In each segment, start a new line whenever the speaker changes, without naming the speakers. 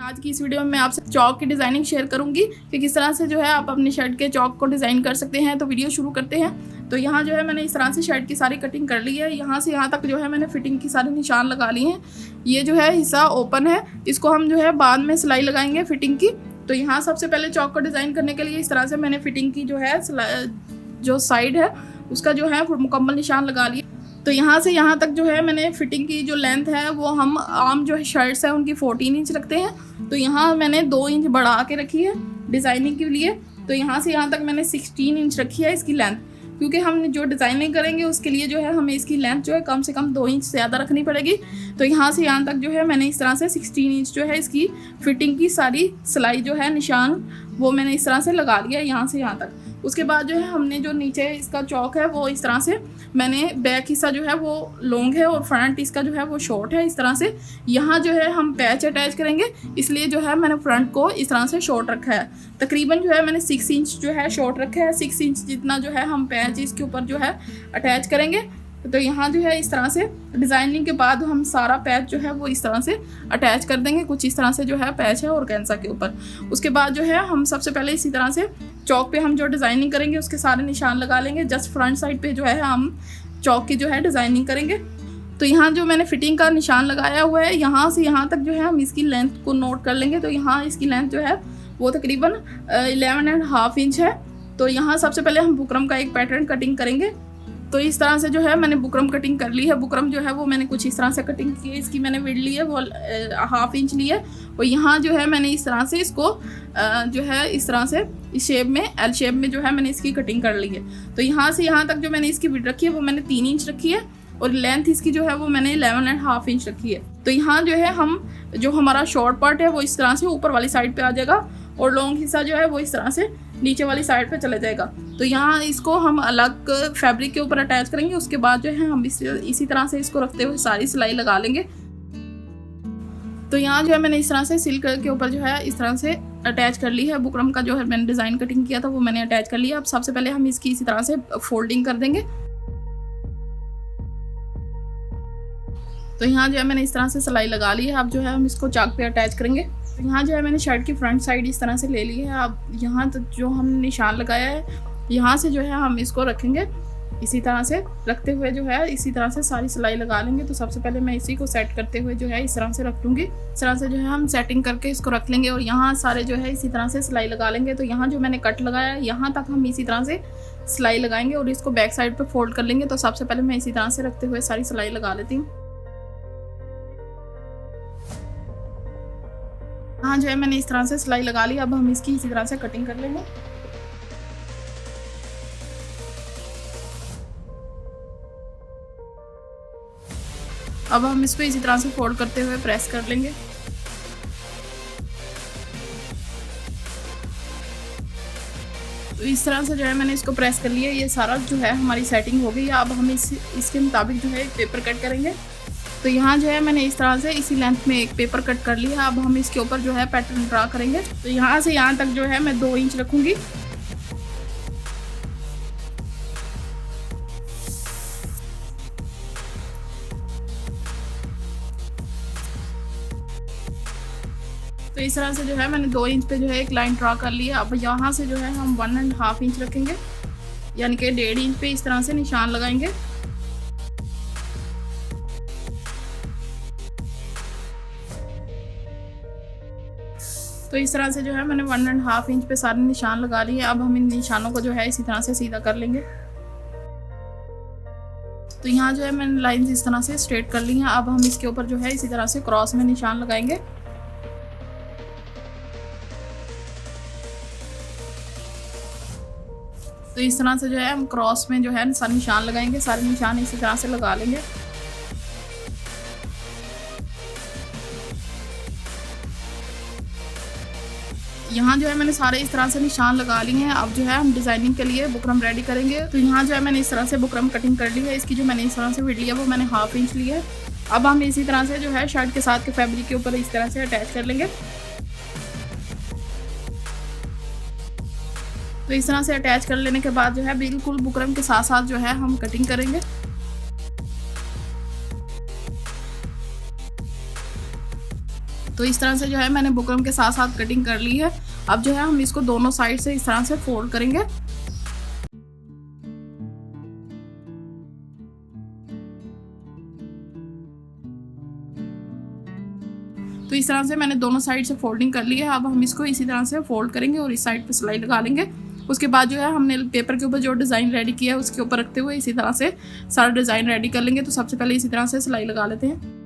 आज की इस वीडियो में मैं आपसे चौक की डिज़ाइनिंग शेयर करूंगी कि किस तरह से जो है आप अपनी शर्ट के चौक को डिज़ाइन कर सकते हैं। तो वीडियो शुरू करते हैं। तो यहाँ जो है मैंने इस तरह से शर्ट की सारी कटिंग कर ली है। यहाँ से यहाँ तक जो है मैंने फिटिंग की सारे निशान लगा लिए हैं। ये जो है हिस्सा ओपन है, इसको हम जो है बाद में सिलाई लगाएंगे फिटिंग की। तो यहाँ सबसे पहले चौक को डिज़ाइन करने के लिए इस तरह से मैंने फिटिंग की जो है जो साइड है उसका जो है मुकम्मल निशान लगा लिया। तो यहाँ से यहाँ तक जो है मैंने फिटिंग की जो लेंथ है वो हम आम जो है शर्ट्स है उनकी 14 इंच रखते हैं। तो यहाँ मैंने 2 इंच बढ़ा के रखी है डिज़ाइनिंग के लिए। तो यहाँ से यहाँ तक मैंने 16 इंच रखी है इसकी लेंथ, क्योंकि हम जो डिज़ाइनिंग करेंगे उसके लिए जो है हमें इसकी लेंथ जो है कम से कम 2 इंच ज़्यादा रखनी पड़ेगी। तो यहाँ से यहाँ तक जो है मैंने इस तरह से 16 इंच जो है इसकी फिटिंग की सारी सिलाई जो है निशान वो मैंने इस तरह से लगा लिया यहाँ से यहाँ तक। उसके बाद जो है हमने जो नीचे इसका चौक है वो इस तरह से मैंने बैक हिस्सा जो है वो लॉन्ग है और फ्रंट इसका जो है वो शॉर्ट है। इस तरह से यहाँ जो है हम पैच अटैच करेंगे, इसलिए जो है मैंने फ्रंट को इस तरह से शॉर्ट रखा है। तकरीबन जो है मैंने 6 इंच जो है शॉर्ट रखा है। 6 इंच जितना जो है हम पैच इसके ऊपर जो है अटैच करेंगे। तो यहाँ जो है इस तरह से डिज़ाइनिंग के बाद हम सारा पैच जो है वो इस तरह से अटैच कर देंगे। कुछ इस तरह से जो है पैच है ऑर्गेन्जा के ऊपर। उसके बाद जो है हम सबसे पहले इसी तरह से चौक पे हम जो डिज़ाइनिंग करेंगे उसके सारे निशान लगा लेंगे। जस्ट फ्रंट साइड पे जो है हम चौक की जो है डिज़ाइनिंग करेंगे। तो यहाँ जो मैंने फिटिंग का निशान लगाया हुआ है यहाँ से यहाँ तक जो है हम इसकी लेंथ को नोट कर लेंगे। तो यहाँ इसकी लेंथ जो है वो तकरीबन 11.5 इंच है। तो यहाँ सबसे पहले हम बुकरम का एक पैटर्न कटिंग करेंगे। तो इस तरह से जो है मैंने बुकरम कटिंग कर ली है। बुकरम जो है वो मैंने कुछ इस तरह से कटिंग की है। इसकी मैंने विड्थ ली है वो 1/2 इंच ली है। और यहाँ जो है मैंने इस तरह से इसको जो है इस तरह से इस शेप में एल शेप में जो है मैंने इसकी कटिंग कर ली है। तो यहाँ से यहाँ तक जो मैंने इसकी विड्थ रखी है वो मैंने 3 इंच रखी है और लेंथ इसकी जो है वो मैंने 11.5 इंच रखी है। तो यहाँ जो है हम जो हमारा शॉर्ट पार्ट है वो इस तरह से ऊपर वाली साइड पे आ जाएगा और लॉन्ग हिस्सा जो है वो इस तरह से नीचे वाली साइड पे चला जाएगा। तो यहाँ इसको हम अलग फैब्रिक के ऊपर अटैच करेंगे। उसके बाद जो है हम इसी तरह से इसको रखते हुए सारी सिलाई लगा लेंगे। तो यहाँ जो है मैंने इस तरह से सिल्क के ऊपर जो है इस तरह से अटैच कर ली है। बुकरम का जो है मैंने डिज़ाइन कटिंग किया था वो मैंने अटैच कर लिया। अब सबसे पहले हम इसकी इसी तरह से फोल्डिंग कर देंगे। तो यहाँ जो है मैंने इस तरह से सिलाई लगा ली है। अब जो है हम इसको चाक पे अटैच करेंगे। तो यहाँ जो है मैंने शर्ट की फ्रंट साइड इस तरह से ले ली है। अब यहाँ तक जो हमने निशान लगाया है यहाँ से जो है हम इसको रखेंगे। इसी तरह से रखते हुए जो है इसी तरह से सारी सिलाई लगा लेंगे। तो सबसे पहले मैं इसी को सेट करते हुए जो है इस तरह से रख लूँगी। इस तरह से जो है हम सेटिंग करके इसको रख लेंगे और यहाँ सारे जो है इसी तरह से सिलाई लगा लेंगे। तो यहाँ जो मैंने कट लगाया है यहाँ तक हम इसी तरह से सिलाई लगाएंगे और इसको बैक साइड पर फोल्ड कर लेंगे। तो सबसे पहले मैं इसी तरह से रखते हुए सारी सिलाई लगा लेती हूँ। हाँ जो है मैंने इस तरह से सिलाई लगा ली। अब हम इसकी इसी तरह से कटिंग कर लेंगे। अब हम इसको इसी तरह से फोल्ड करते हुए प्रेस कर लेंगे। तो इस तरह से जो है मैंने इसको प्रेस कर लिया। ये सारा जो है हमारी सेटिंग हो गई है। अब हम इसके मुताबिक जो है पेपर कट करेंगे। तो यहाँ जो है मैंने इस तरह से इसी लेंथ में एक पेपर कट कर लिया। अब हम इसके ऊपर जो है पैटर्न ड्रा करेंगे। तो यहाँ से यहाँ तक जो है मैं 2 इंच रखूँगी। तो इस तरह से जो है मैंने 2 इंच पे जो है एक लाइन ड्रा कर ली है। अब यहाँ से जो है हम 1.5 इंच रखेंगे, यानी कि 1.5 इंच पे इस तरह से निशान लगाएंगे। तो इस तरह से जो है मैंने 1.5 इंच पे सारे निशान लगा लिए। अब हम इन निशानों को जो है इसी तरह से सीधा कर लेंगे। तो यहाँ जो है मैंने लाइंस इस तरह से स्ट्रेट कर ली हैं। अब हम इसके ऊपर जो है इसी तरह से क्रॉस में निशान लगाएंगे। तो इस तरह से जो है हम क्रॉस में जो है निशान लगाएंगे। सारे निशान इसी तरह से लगा लेंगे। यहाँ जो है मैंने सारे इस तरह से निशान लगा लिए हैं। अब जो है हम डिज़ाइनिंग के लिए बुकरम रेडी करेंगे। तो यहाँ जो है मैंने इस तरह से बुकरम कटिंग कर ली है। इसकी जो मैंने इस तरह से विड्थ लिया वो मैंने 1/2 इंच ली है। अब हम इसी तरह से जो है शर्ट के साथ के फैब्रिक के ऊपर इस तरह से अटैच कर लेंगे। तो इस तरह से अटैच कर लेने के बाद जो है बिल्कुल बुकरम के साथ साथ जो है हम कटिंग करेंगे। तो इस तरह से जो है मैंने बुकरम के साथ साथ कटिंग कर ली है। अब जो है हम इसको दोनों साइड से इस तरह से फोल्ड करेंगे। तो इस तरह से मैंने दोनों साइड से फोल्डिंग कर ली है। अब हम इसको इसी तरह से फोल्ड करेंगे और इस साइड पे सिलाई लगा लेंगे। उसके बाद जो है हमने पेपर के ऊपर जो डिज़ाइन रेडी किया है उसके ऊपर रखते हुए इसी तरह से सारा डिज़ाइन रेडी कर लेंगे। तो सबसे पहले इसी तरह से सिलाई लगा लेते हैं।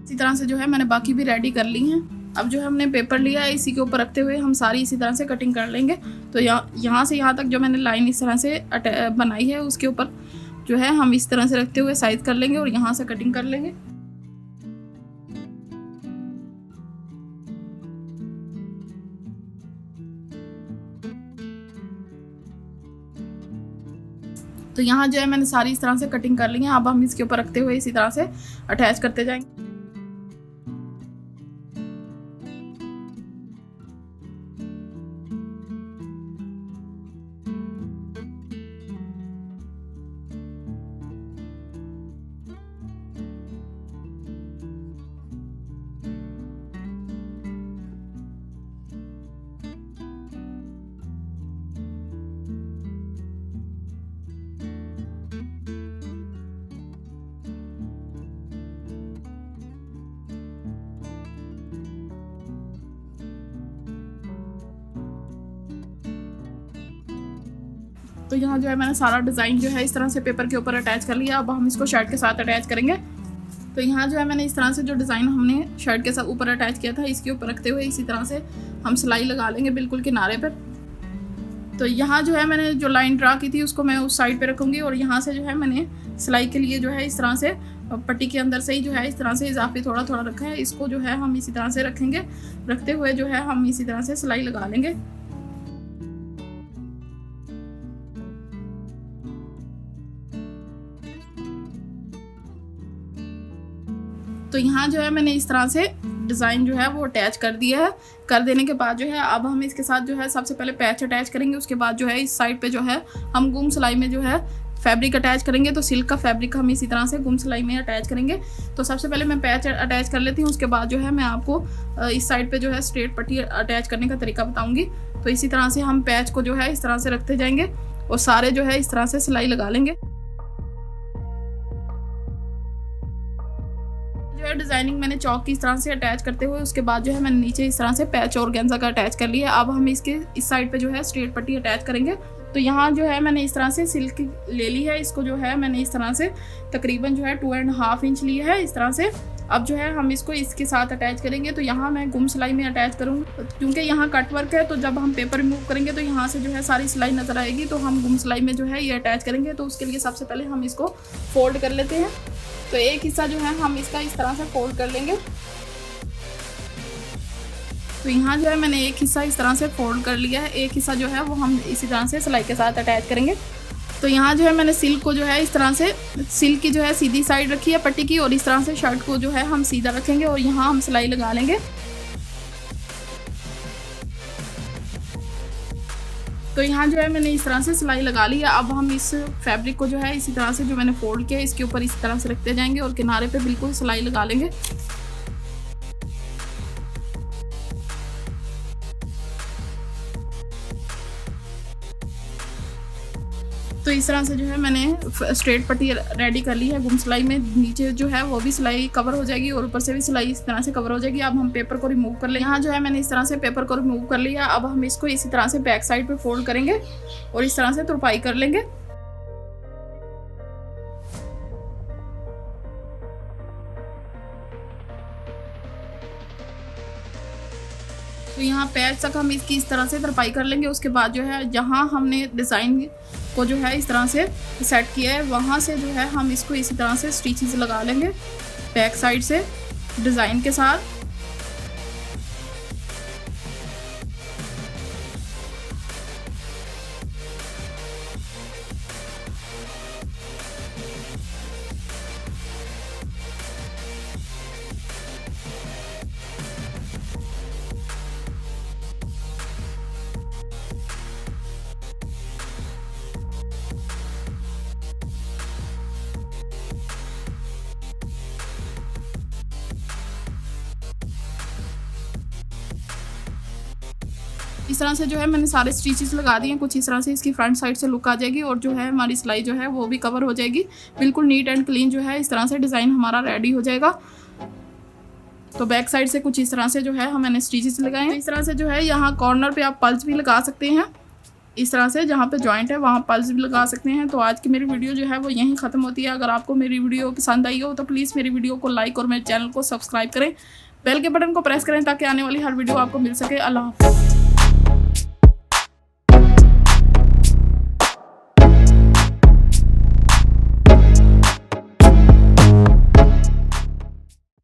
इसी तरह से जो है मैंने बाकी भी रेडी कर ली हैं। अब जो हमने पेपर लिया है इसी के ऊपर रखते हुए हम सारी इसी तरह से कटिंग कर लेंगे। तो यहाँ से यहाँ तक जो मैंने लाइन इस तरह से बनाई है उसके ऊपर जो है हम इस तरह से रखते हुए साइज कर लेंगे और यहाँ से कटिंग कर लेंगे। तो यहाँ जो है मैंने सारी इस तरह से कटिंग कर ली है। अब हम इसके ऊपर रखते हुए इसी तरह से अटैच करते जाएंगे। तो यहाँ जो है मैंने सारा डिज़ाइन जो है इस तरह से पेपर के ऊपर अटैच कर लिया। अब हम इसको शर्ट के साथ अटैच करेंगे। तो यहाँ जो है मैंने इस तरह से जो डिज़ाइन हमने शर्ट के साथ ऊपर अटैच किया था इसके ऊपर रखते हुए इसी तरह से हम सिलाई लगा लेंगे बिल्कुल किनारे पर। तो यहाँ जो है मैंने जो लाइन ड्रा की थी उसको मैं उस साइड पे रखूँगी और यहाँ से जो है मैंने सिलाई के लिए जो है इस तरह से पट्टी के अंदर से ही जो है इस तरह से इजाफी थोड़ा थोड़ा रखा है, इसको जो है हम इसी तरह से रखेंगे। रखते हुए जो है हम इसी तरह से सिलाई लगा लेंगे। तो यहाँ जो है मैंने इस तरह से डिज़ाइन जो है वो अटैच कर दिया है। कर देने के बाद जो है अब हम इसके साथ जो है सबसे पहले पैच अटैच करेंगे। उसके बाद जो है इस साइड पे जो है हम गुम सिलाई में जो है फैब्रिक अटैच करेंगे। तो सिल्क का फैब्रिक हम इसी तरह से गुम सिलाई में अटैच करेंगे। तो सबसे पहले मैं पैच अटैच कर लेती हूँ। उसके बाद जो है मैं आपको इस साइड पे जो है स्ट्रेट पट्टी अटैच करने का तरीका बताऊँगी। तो इसी तरह से हम पैच को जो है इस तरह से रखते जाएंगे और सारे जो है इस तरह से सिलाई लगा लेंगे। जो है डिज़ाइनिंग मैंने चौक की इस तरह से अटैच करते हुए उसके बाद जो है मैंने नीचे इस तरह से पैच और गेंजा का अटैच कर लिया। अब हम इसके इस साइड पे जो है स्ट्रेट पट्टी अटैच करेंगे। तो यहाँ जो है मैंने इस तरह से सिल्क ले ली है। इसको जो है मैंने इस तरह से तकरीबन जो है 2.5 इंच ली है इस तरह से। अब जो है हम इसको इसके साथ अटैच करेंगे। तो यहाँ मैं गुम सिलाई में अटैच करूँगी क्योंकि यहाँ कट वर्क है। तो जब हम पेपर रिमूव करेंगे तो यहाँ से जो है सारी सिलाई नज़र आएगी। तो हम गुम सिलाई में जो है ये अटैच करेंगे। तो उसके लिए सबसे पहले हम इसको फोल्ड कर लेते हैं। तो एक हिस्सा जो है हम इसका इस तरह से फोल्ड कर लेंगे। तो यहाँ जो है मैंने एक हिस्सा इस तरह से फोल्ड कर लिया है। एक हिस्सा जो है वो हम इसी तरह से सिलाई के साथ अटैच करेंगे। तो यहाँ जो है मैंने सिल्क को जो है इस तरह से सिल्क की जो है सीधी साइड रखी है पट्टी की और इस तरह से शर्ट को जो है हम सीधा रखेंगे और यहाँ हम सिलाई लगा लेंगे। तो यहाँ जो है मैंने इस तरह से सिलाई लगा ली है। अब हम इस फैब्रिक को जो है इसी तरह से जो मैंने फोल्ड किया है इसके ऊपर इस तरह से रखते जाएंगे और किनारे पे बिल्कुल सिलाई लगा लेंगे। तो इस तरह से जो है मैंने स्ट्रेट पट्टी रेडी कर ली है गुम सिलाई में। नीचे जो है वो भी सिलाई कवर हो जाएगी और ऊपर से भी सिलाई इस तरह से कवर हो जाएगी। अब हम पेपर को रिमूव कर लें। यहाँ जो है मैंने इस तरह से पेपर को रिमूव कर लिया। अब हम इसको इसी तरह से बैक साइड पे फोल्ड करेंगे और इस तरह से तुरपाई कर लेंगे। तो यहाँ पैच तक हम इसकी इस तरह से तरपाई कर लेंगे। उसके बाद जो है जहाँ हमने डिज़ाइन को जो है इस तरह से सेट किया है वहाँ से जो है हम इसको इसी तरह से स्टिचेस लगा लेंगे बैक साइड से डिज़ाइन के साथ। इस तरह से जो है मैंने सारे स्टिचेस लगा दिए हैं। कुछ इस तरह से इसकी फ्रंट साइड से लुक आ जाएगी और जो है हमारी सिलाई जो है वो भी कवर हो जाएगी। बिल्कुल नीट एंड क्लीन जो है इस तरह से डिज़ाइन हमारा रेडी हो जाएगा। तो बैक साइड से कुछ इस तरह से जो है मैंने स्टिचेस लगाए हैं। इस तरह से जो है यहाँ कॉर्नर पे आप पल्स भी लगा सकते हैं। इस तरह से जहाँ पे जॉइंट है वहाँ पल्स भी लगा सकते हैं। तो आज की मेरी वीडियो जो है वो यहीं ख़त्म होती है। अगर आपको मेरी वीडियो पसंद आई हो तो प्लीज़ मेरी वीडियो को लाइक और मेरे चैनल को सब्सक्राइब करें। बेल के बटन को प्रेस करें ताकि आने वाली हर वीडियो आपको मिल सके। अल्लाह हाफ़िज़।